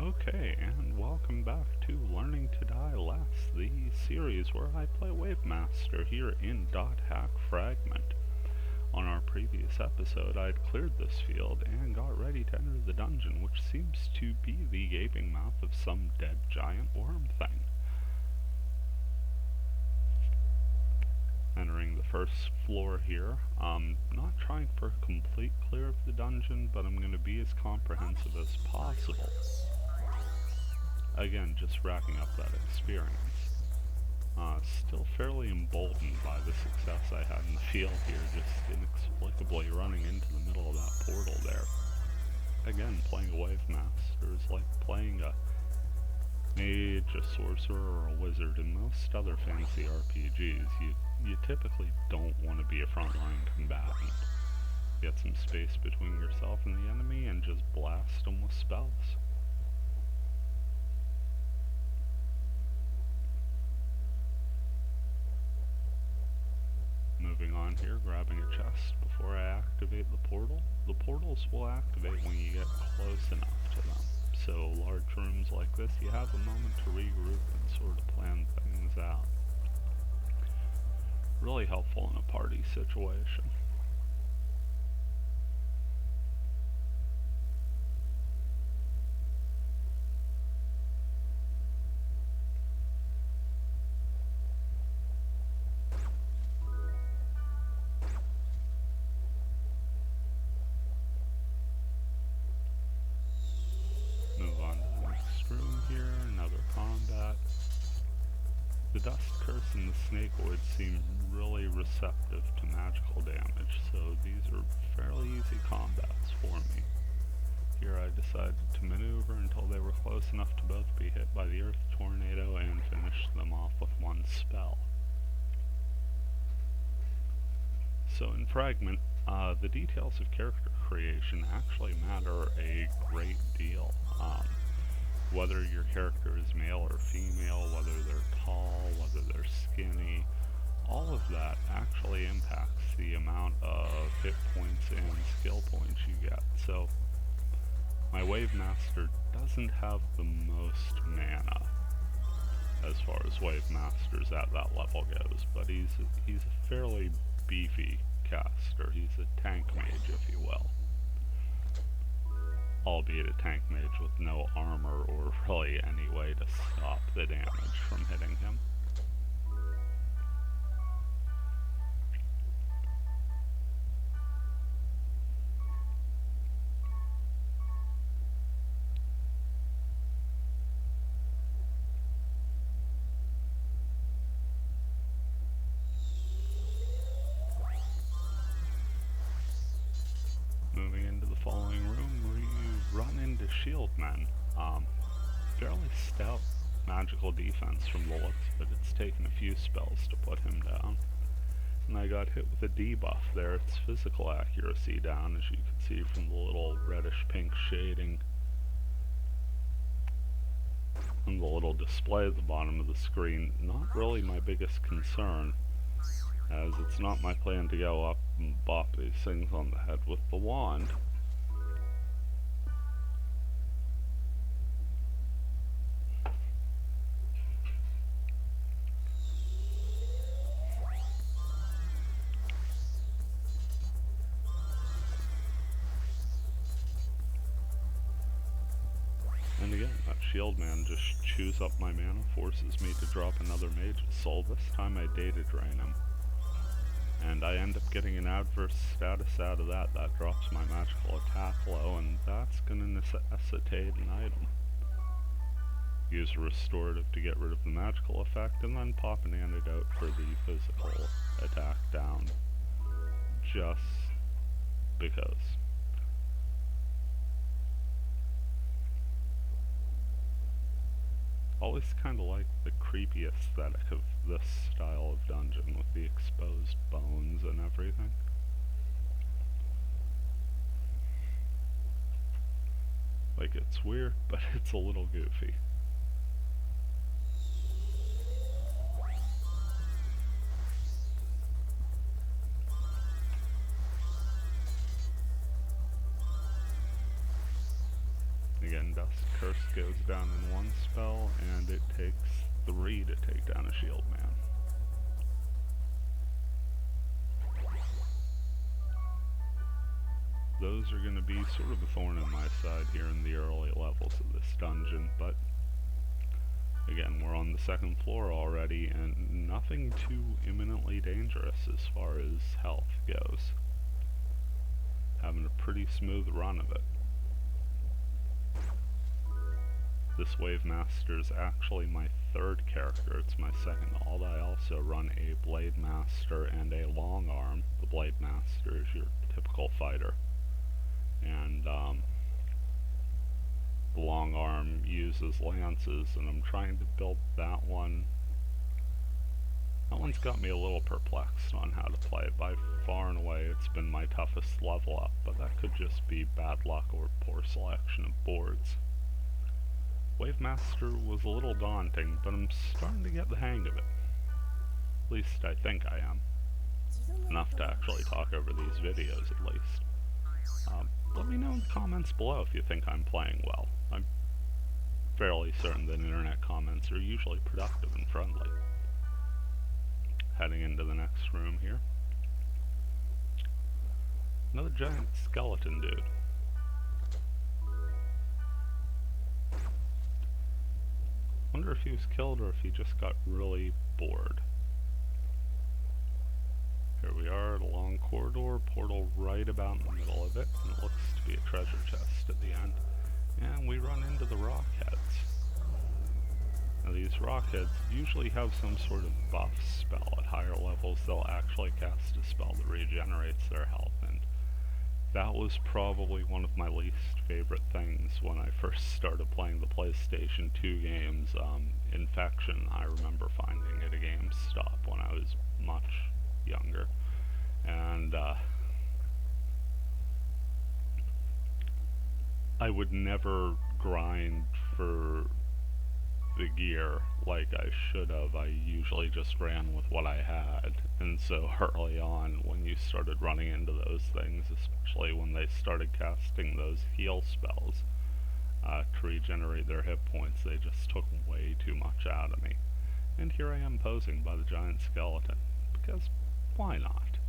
Okay, and welcome back to Learning to Die Less, the series where I play Wavemaster here in .hack Fragment. On our previous episode, I had cleared this field and got ready to enter the dungeon, which seems to be the gaping mouth of some dead giant worm thing. Entering the first floor here, not trying for a complete clear of the dungeon, but I'm going to be as comprehensive as possible. Again, just racking up that experience. Still fairly emboldened by the success I had in the field here, just inexplicably running into the middle of that portal there. Again, playing a Wavemaster is like playing a mage, a sorcerer, or a wizard. In most other fantasy RPGs, you typically don't want to be a frontline combatant. Get some space between yourself and the enemy and just blast them with spells. Moving on here, grabbing a chest before I activate the portal. The portals will activate when you get close enough to them. So large rooms like this, you have a moment to regroup and sort of plan things out. Really helpful in a party situation. Move on to the next room here, another combat. The dust curse and the snakeoid seem really receptive to magical damage, so these are fairly easy combats for me. Here I decided to maneuver until they were close enough to both be hit by the earth tornado and finish them off with one spell. So in Fragment, the details of character creation actually matter a great deal. Whether your character is male or female, whether they're tall, whether they're skinny, all of that actually impacts the amount of hit points and skill points you get. So my Wavemaster doesn't have the most mana as far as Wavemasters at that level goes, but he's a fairly beefy caster. He's a tank mage, if you will. Albeit a tank mage with no armor or really any way to stop the damage from hitting him. Moving into the following room, we run into Shieldman. Fairly stout magical defense from the looks of it. It's taken a few spells to put him down. And I got hit with a debuff there. It's physical accuracy down, as you can see from the little reddish-pink shading on the little display at the bottom of the screen. Not really my biggest concern, as it's not my plan to go up and bop these things on the head with the wand. And again, that shield man just chews up my mana, forces me to drop another mage's soul. This time I data drain him. And I end up getting an adverse status out of that. That drops my magical attack low, and that's going to necessitate an item. Use a restorative to get rid of the magical effect, and then pop an antidote for the physical attack down. Just because. Always kind of like the creepy aesthetic of this style of dungeon with the exposed bones and everything. Like, it's weird, but it's a little goofy. Again, Dust Curse goes down in one spell, and it takes 3 to take down a shield man. Those are going to be sort of a thorn in my side here in the early levels of this dungeon, but again, we're on the 2nd floor already, and nothing too imminently dangerous as far as health goes. Having a pretty smooth run of it. This Wave Master is actually my 3rd character. It's my 2nd. Although I also run a Blade Master and a Long Arm. The Blade Master is your typical fighter, and the Long Arm uses lances, and I'm trying to build that one. That one's got me a little perplexed on how to play it. By far and away, it's been my toughest level up, but that could just be bad luck or poor selection of boards. Wave Master was a little daunting, but I'm starting to get the hang of it. At least I think I am. Enough to actually talk over these videos, at least. Let me know in the comments below if you think I'm playing well. I'm fairly certain that internet comments are usually productive and friendly. Heading into the next room here. Another giant skeleton dude. Wonder if he was killed or if he just got really bored. Here we are at a long corridor, portal right about in the middle of it, and it looks to be a treasure chest at the end. And we run into the rock heads. Now these rock heads usually have some sort of buff spell. At higher levels they'll actually cast a spell that regenerates their health, and that was probably one of my least favorite things when I first started playing the PlayStation 2 games. Infection, I remember finding at a GameStop when I was much younger, and I would never grind for the gear like I should have. I usually just ran with what I had, and so early on when you started running into those things, especially when they started casting those heal spells to regenerate their hit points, they just took way too much out of me. And here I am posing by the giant skeleton, because why not?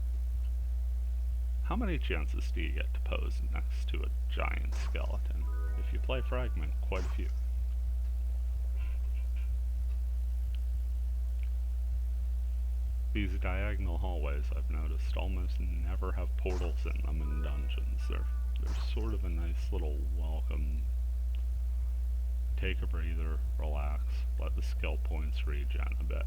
How many chances do you get to pose next to a giant skeleton? If you play Fragment, quite a few. These diagonal hallways, I've noticed, almost never have portals in them in dungeons. They're sort of a nice little welcome. Take a breather, relax, let the skill points regen a bit.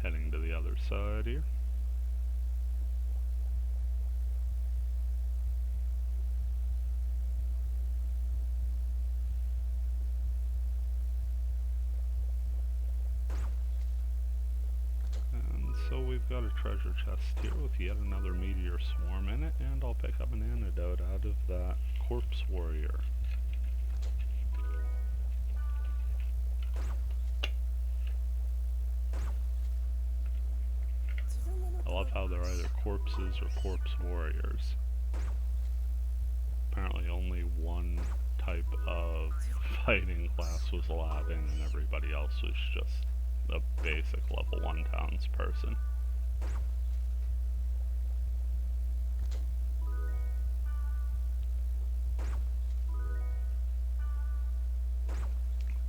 Heading to the other side here. So we've got a treasure chest here with yet another meteor swarm in it, and I'll pick up an antidote out of that corpse warrior. I love how they're either corpses or corpse warriors. Apparently only one type of fighting class was allowed in, and everybody else was just a basic level 1 townsperson.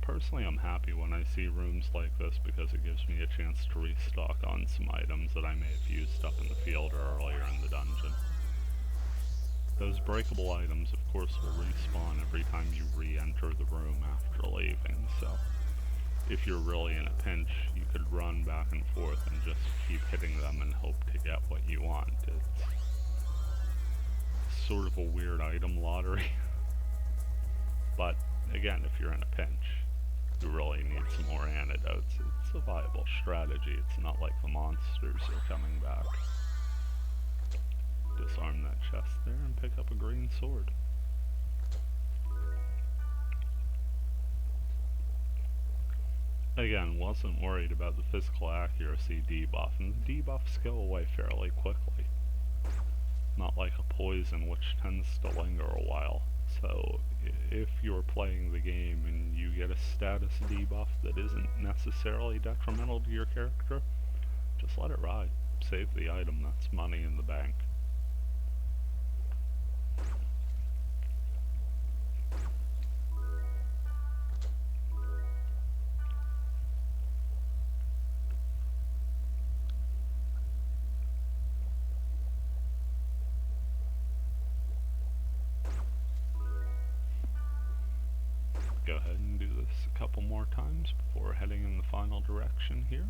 Personally, I'm happy when I see rooms like this because it gives me a chance to restock on some items that I may have used up in the field or earlier in the dungeon. Those breakable items, of course, will respawn every time you re-enter the room after leaving, so if you're really in a pinch, you could run back and forth and just keep hitting them and hope to get what you want. It's sort of a weird item lottery. But again, if you're in a pinch, you really need some more antidotes. It's a viable strategy. It's not like the monsters are coming back. Disarm that chest there and pick up a green sword. again, wasn't worried about the physical accuracy debuff, and the debuffs go away fairly quickly. Not like a poison, which tends to linger a while. So if you're playing the game and you get a status debuff that isn't necessarily detrimental to your character, just let it ride. Save the item, that's money in the bank. Go ahead and do this a couple more times before heading in the final direction here.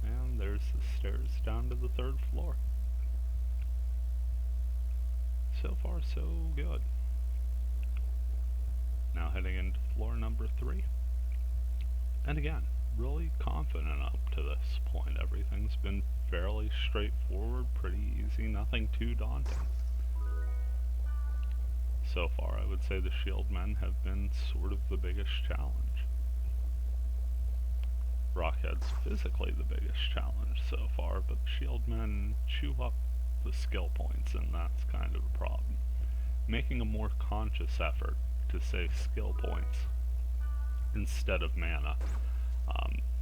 And there's the stairs down to the 3rd floor. So far, so good. Now heading into floor number 3. And again, really confident up to this point. Everything's been fairly straightforward, pretty easy, nothing too daunting. So far, I would say the shield men have been sort of the biggest challenge. Rockhead's physically the biggest challenge so far, but shield men chew up the skill points, and that's kind of a problem. Making a more conscious effort to save skill points instead of mana.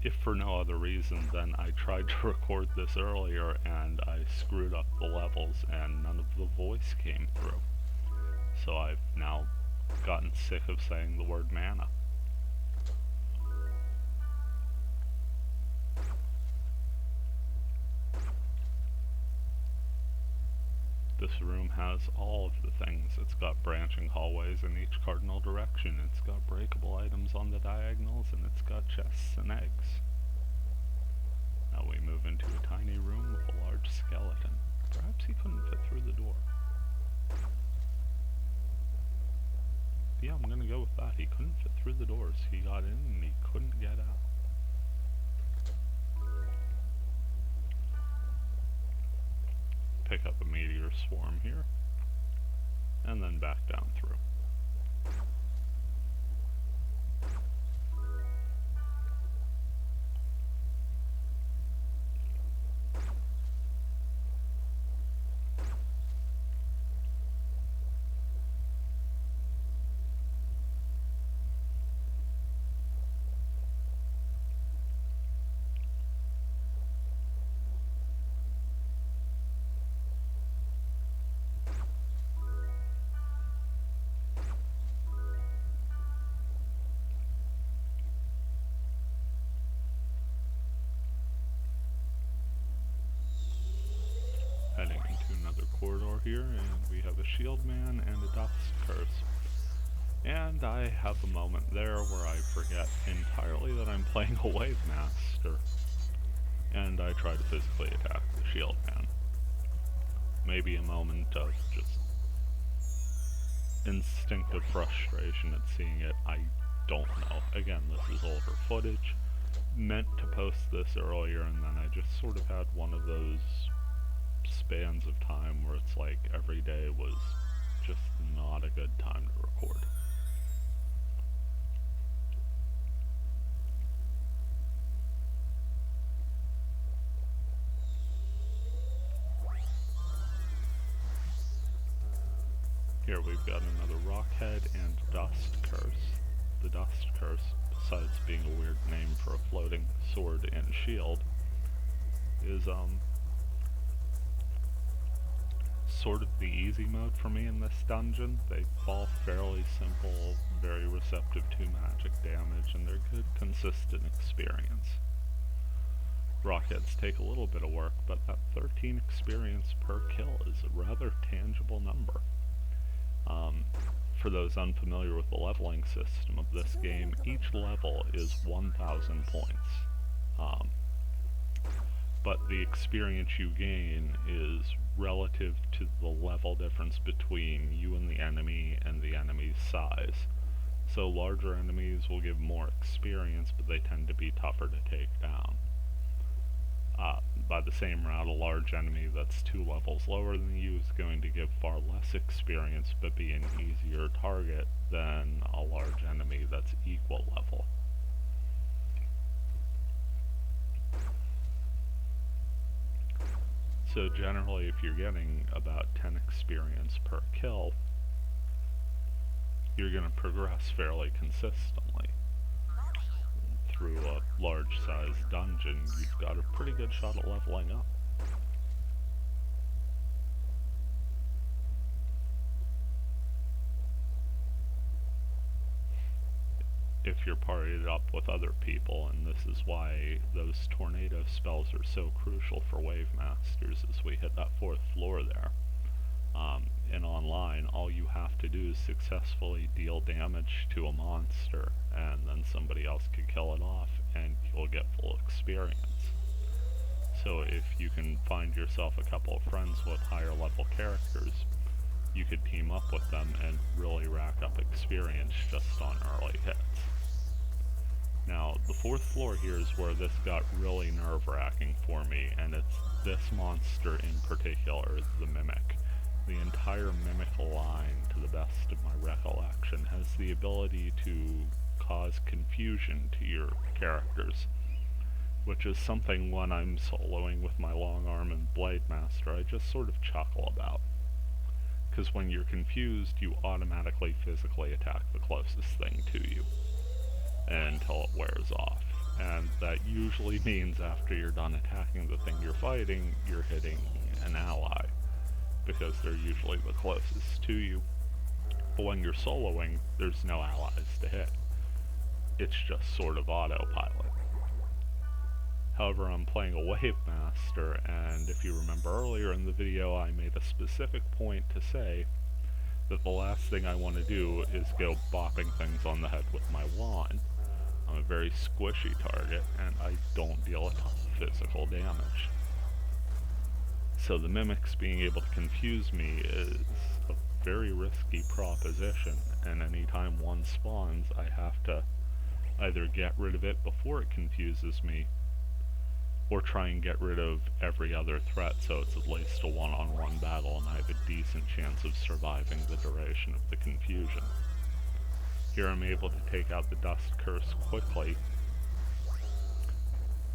If for no other reason than I tried to record this earlier and I screwed up the levels and none of the voice came through. So I've now gotten sick of saying the word mana. This room has all of the things. It's got branching hallways in each cardinal direction, it's got breakable items on the diagonals, and it's got chests and eggs. Now we move into a tiny room with a large skeleton. Perhaps he couldn't fit through the door. Yeah, I'm gonna go with that. He couldn't fit through the doors. He got in and he couldn't get out. Pick up a meteor swarm here, and then back down through. Heading into another corridor here, and we have a shield man and a dust curse. And I have a moment there where I forget entirely that I'm playing a wave master, and I try to physically attack the shield man. Maybe a moment of just instinctive frustration at seeing it, I don't know. Again, this is older footage. Meant to post this earlier, and then I just sort of had one of those spans of time where it's like every day was just not a good time to record. Here we've got another Rockhead and Dust Curse. The Dust Curse, besides being a weird name for a floating sword and shield, is sort of the easy mode for me in this dungeon. They fall fairly simple, very receptive to magic damage, and they're good, consistent experience. Rockheads take a little bit of work, but that 13 experience per kill is a rather tangible number. For those unfamiliar with the leveling system of this game, each level is 1,000 points. But the experience you gain is relative to the level difference between you and the enemy and the enemy's size. So larger enemies will give more experience, but they tend to be tougher to take down. By the same route, a large enemy that's 2 levels lower than you is going to give far less experience, but be an easier target than a large enemy that's equal level. So generally, if you're getting about 10 experience per kill, you're going to progress fairly consistently. Through a large-sized dungeon, you've got a pretty good shot at leveling up. If you're partied up with other people, and this is why those tornado spells are so crucial for Wave Masters as we hit that 4th floor there. In online, all you have to do is successfully deal damage to a monster, and then somebody else can kill it off, and you'll get full experience. So if you can find yourself a couple of friends with higher level characters, you could team up with them and really rack up experience just on early hits. Now, the 4th floor here is where this got really nerve-wracking for me, and it's this monster in particular, the Mimic. The entire Mimic line, to the best of my recollection, has the ability to cause confusion to your characters, which is something when I'm soloing with my long arm and Blade Master I just sort of chuckle about. Because when you're confused, you automatically physically attack the closest thing to you until it wears off. And that usually means after you're done attacking the thing you're fighting, you're hitting an ally, because they're usually the closest to you. But when you're soloing, there's no allies to hit. It's just sort of autopilot. However, I'm playing a Wave Master, and if you remember earlier in the video, I made a specific point to say that the last thing I want to do is go bopping things on the head with my wand. I'm a very squishy target, and I don't deal a ton of physical damage. So the Mimics being able to confuse me is a very risky proposition, and anytime one spawns, I have to either get rid of it before it confuses me, or try and get rid of every other threat so it's at least a one-on-one battle and I have a decent chance of surviving the duration of the confusion. Here I'm able to take out the Dust Curse quickly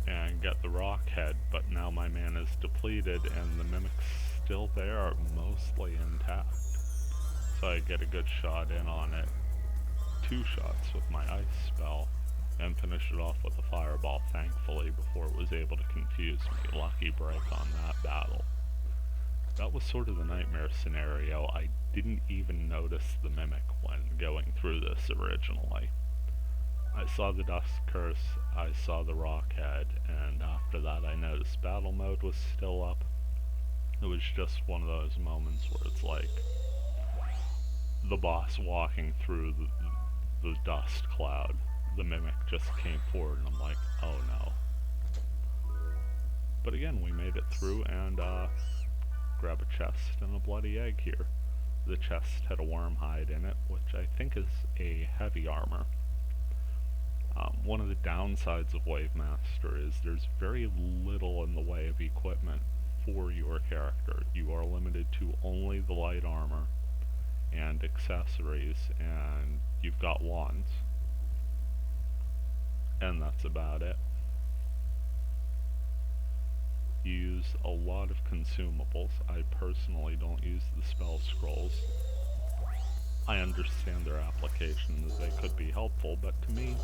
and get the Rock Head, but now my mana is depleted and the Mimic's still there, mostly intact. So I get a good shot in on it. 2 shots with my Ice spell, and finish it off with a Fireball, thankfully, before it was able to confuse me. Lucky break on that battle. That was sort of the nightmare scenario. I didn't even notice the Mimic when going through this originally. I saw the Dust Curse, I saw the Rock Head, and after that I noticed battle mode was still up. It was just one of those moments where it's like the boss walking through the dust cloud. The Mimic just came forward and I'm like, oh no. But again, we made it through, and grab a chest and a bloody egg here. The chest had a worm hide in it, which I think is a heavy armor. One of the downsides of Wave Master is there's very little in the way of equipment for your character. You are limited to only the light armor and accessories, and you've got wands. And that's about it. You use a lot of consumables. I personally don't use the spell scrolls. I understand their application, that they could be helpful, but to me,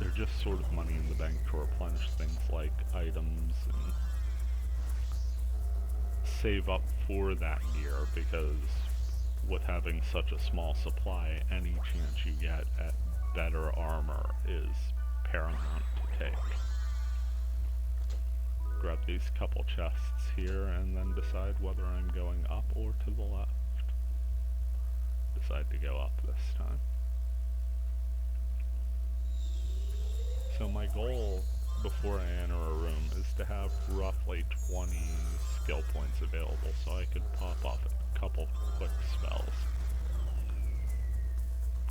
they're just sort of money in the bank to replenish things like items and save up for that gear, because with having such a small supply, any chance you get at better armor is paramount to take. Grab these couple chests here and then decide whether I'm going up or to the left. Decide to go up this time. So my goal before I enter a room is to have roughly 20 skill points available so I could pop off a couple quick spells.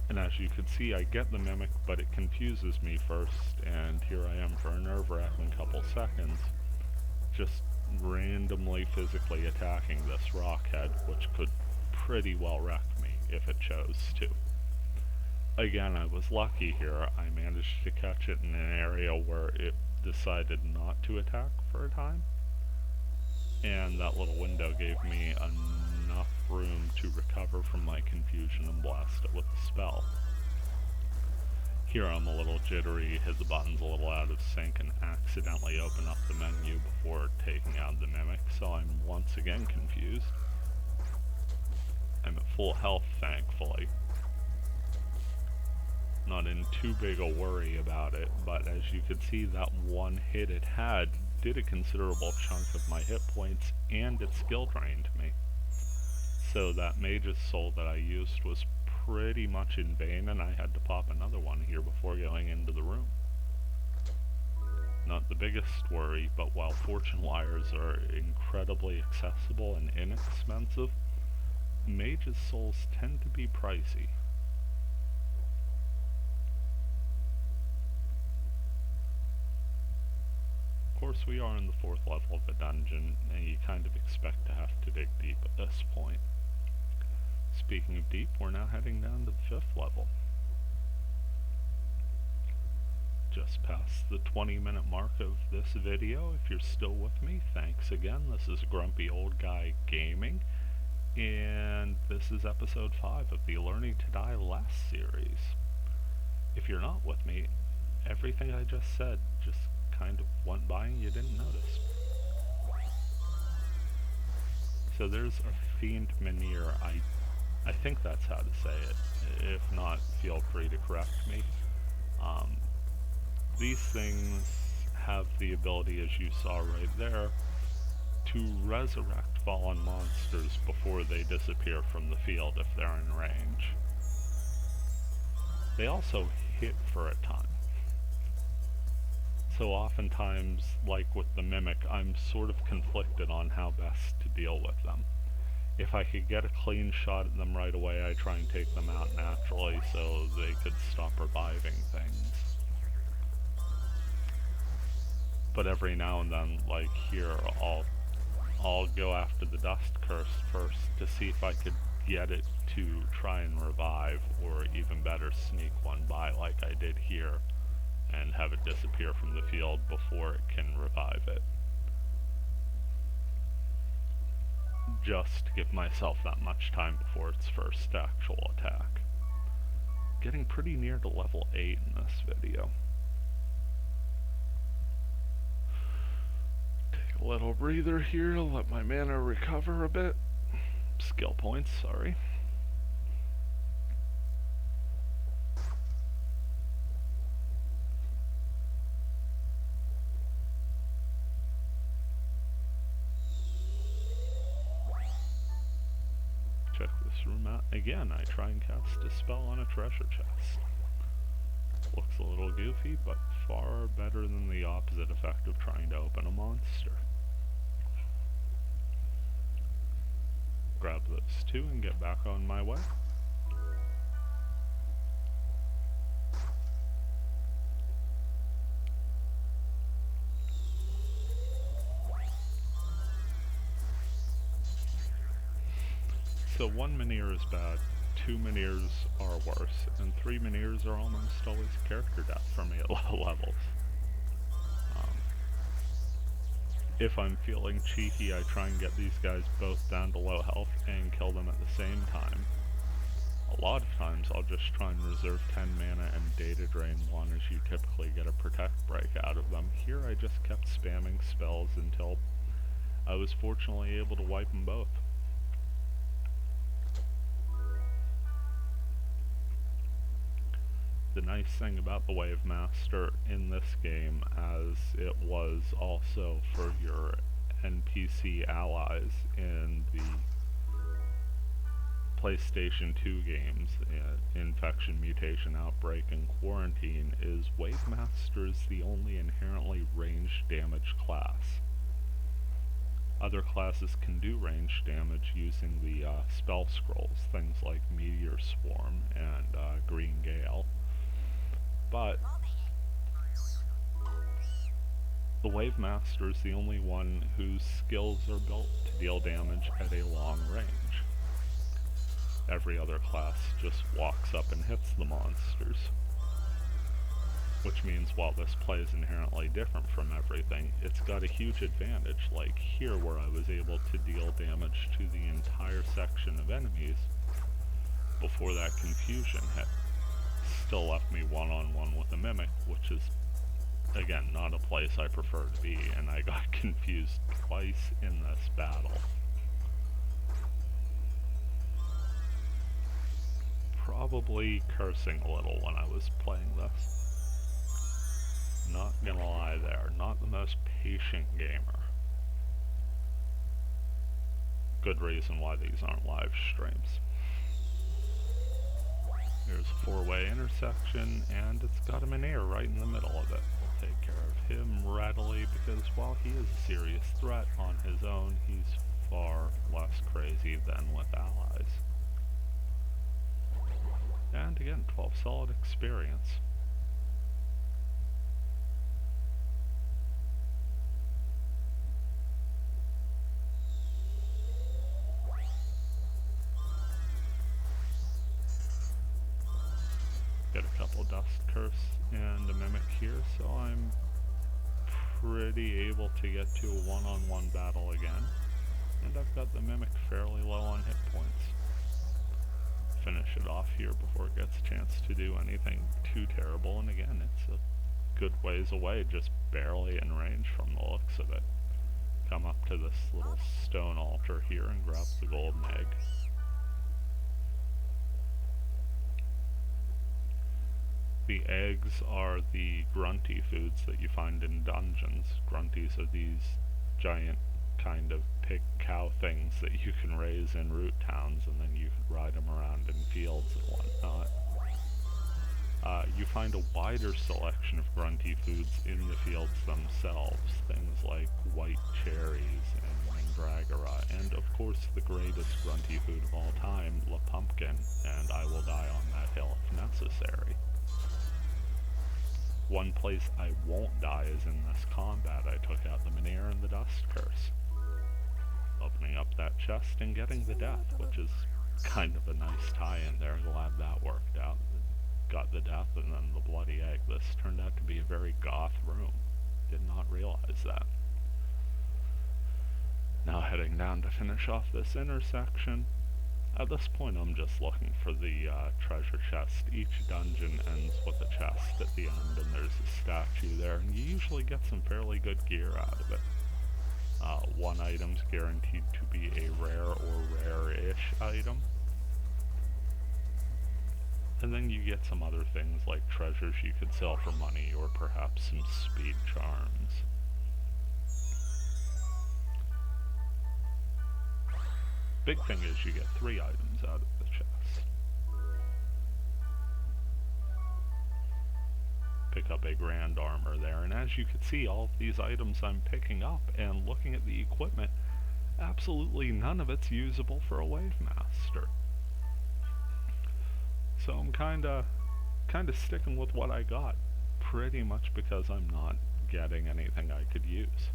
And as you can see, I get the Mimic, but it confuses me first, and here I am for a nerve-wracking couple seconds, just randomly physically attacking this Rock Head, which could pretty well wreck me if it chose to. Again, I was lucky here. I managed to catch it in an area where it decided not to attack for a time. and that little window gave me enough room to recover from my confusion and blast it with the spell. Here I'm a little jittery, hit the buttons a little out of sync, and accidentally open up the menu before taking out the mimic, so I'm once again confused. I'm at full health, thankfully. Not in too big a worry about it, but as you could see, that one hit it had did a considerable chunk of my hit points, and it skill drained me. So that Mage's Soul that I used was pretty much in vain, and I had to pop another one here before going into the room. Not the biggest worry, but while fortune wires are incredibly accessible and inexpensive, Mage's Souls tend to be pricey. Of course, we are in the 4th level of the dungeon, and you kind of expect to have to dig deep at this point. Speaking of deep, we're now heading down to the 5th level. Just past the 20-minute mark of this video. If you're still with me, thanks again. This is Grumpy Old Guy Gaming, and this is episode 5 of the Learning to Die Less series. If you're not with me, everything I just said just kind of went by and you didn't notice. So there's a Fiend Menhir. I think that's how to say it. If not, feel free to correct me. These things have the ability, as you saw right there, to resurrect fallen monsters before they disappear from the field if they're in range. They also hit for a time. So oftentimes, like with the Mimic, I'm sort of conflicted on how best to deal with them. If I could get a clean shot at them right away, I try and take them out naturally so they could stop reviving things. But every now and then, like here, I'll go after the Dust Curse first to see if I could get it to try and revive, or even better, sneak one by like I did here, and have it disappear from the field before it can revive it. Just to give myself that much time before its first actual attack. Getting pretty near to level 8 in this video. Take a little breather here to let my mana recover a bit. Skill points, sorry. Check this room out. Again, I try and cast a spell on a treasure chest. Looks a little goofy, but far better than the opposite effect of trying to open a monster. Grab those two and get back on my way. So 1 Menhir is bad, 2 Menhirs are worse, and 3 Menhirs are almost always character death for me at low levels. If I'm feeling cheeky, I try and get these guys both down to low health and kill them at the same time. A lot of times I'll just try and reserve 10 mana and data drain one, as you typically get a protect break out of them. Here I just kept spamming spells until I was fortunately able to wipe them both. The nice thing about the Wave Master in this game, as it was also for your NPC allies in the PlayStation 2 games, Infection, Mutation, Outbreak, and Quarantine, is Wave Master is the only inherently ranged damage class. Other classes can do ranged damage using the spell scrolls, things like Meteor Swarm and Green Gale. But the Wave Master is the only one whose skills are built to deal damage at a long range. Every other class just walks up and hits the monsters. which means while this play is inherently different from everything, it's got a huge advantage, like here where I was able to deal damage to the entire section of enemies before that confusion hit. Still left me one-on-one with a mimic, which is, again, not a place I prefer to be, and I got confused twice in this battle. Probably cursing a little when I was playing this. Not gonna lie there, not the most patient gamer. Good reason why these aren't live streams. Here's a four-way intersection, and it's got a Menhir right in the middle of it. We'll take care of him readily, because while he is a serious threat on his own, he's far less crazy than with allies. And again, 12 solid experience. Get a couple Dust Curse and a Mimic here, so I'm pretty able to get to a one-on-one battle again. And I've got the Mimic fairly low on hit points. Finish it off here before it gets a chance to do anything too terrible, and again, it's a good ways away, just barely in range from the looks of it. Come up to this little stone altar here and grab the golden egg. The eggs are the grunty foods that you find in dungeons. Grunties are these giant kind of pig cow things that you can raise in root towns, and then you can ride them around in fields and whatnot. You find a wider selection of grunty foods in the fields themselves, things like white cherries and mandragora, and of course the greatest grunty food of all time, la pumpkin, and I will die on that hill if necessary. One place I won't die is in this combat. I took out the Menhir and the Dust Curse. Opening up that chest and getting the death, which is kind of a nice tie-in there. Glad that worked out. Got the death and then the bloody egg. This turned out to be a very goth room. Did not realize that. Now heading down to finish off this intersection. At this point I'm just looking for the treasure chest. Each dungeon ends with a chest at the end, and there's a statue there, and you usually get some fairly good gear out of it. One item's guaranteed to be a rare or rare-ish item. And then you get some other things like treasures you could sell for money, or perhaps some speed charms. Big thing is you get 3 items out of the chest. Pick up a grand armor there, and as you can see, all of these items I'm picking up and looking at the equipment, absolutely none of it's usable for a Wave Master. So I'm kinda sticking with what I got, pretty much because I'm not getting anything I could use.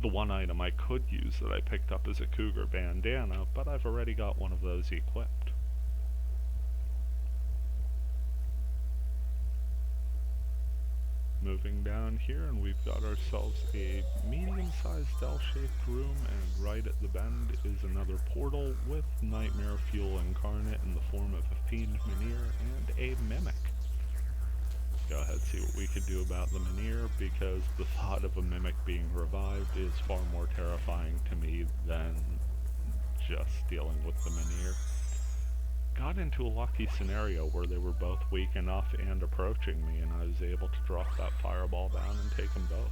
The one item I could use that I picked up is a cougar bandana, but I've already got one of those equipped. Moving down here, and we've got ourselves a medium-sized L-shaped room, and right at the bend is another portal with Nightmare Fuel incarnate in the form of a Fiend Menhir and a Mimic. Go ahead, see what we could do about the Menhir, because the thought of a Mimic being revived is far more terrifying to me than just dealing with the Menhir. Got into a lucky scenario where they were both weak enough and approaching me, and I was able to drop that fireball down and take them both.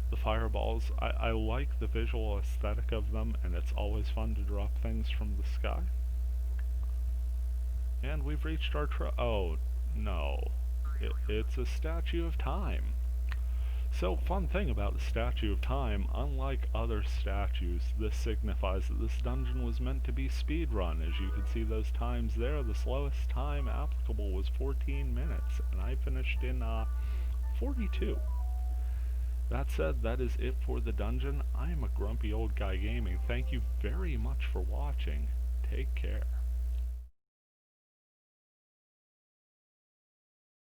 The fireballs, I like the visual aesthetic of them, and it's always fun to drop things from the sky. And we've reached our oh, no. It's a Statue of Time. So, fun thing about the Statue of Time, unlike other statues, this signifies that this dungeon was meant to be speedrun. As you can see those times there, the slowest time applicable was 14 minutes, and I finished in 42. That said, that is it for the dungeon. I am a grumpy old guy gaming. Thank you very much for watching. Take care.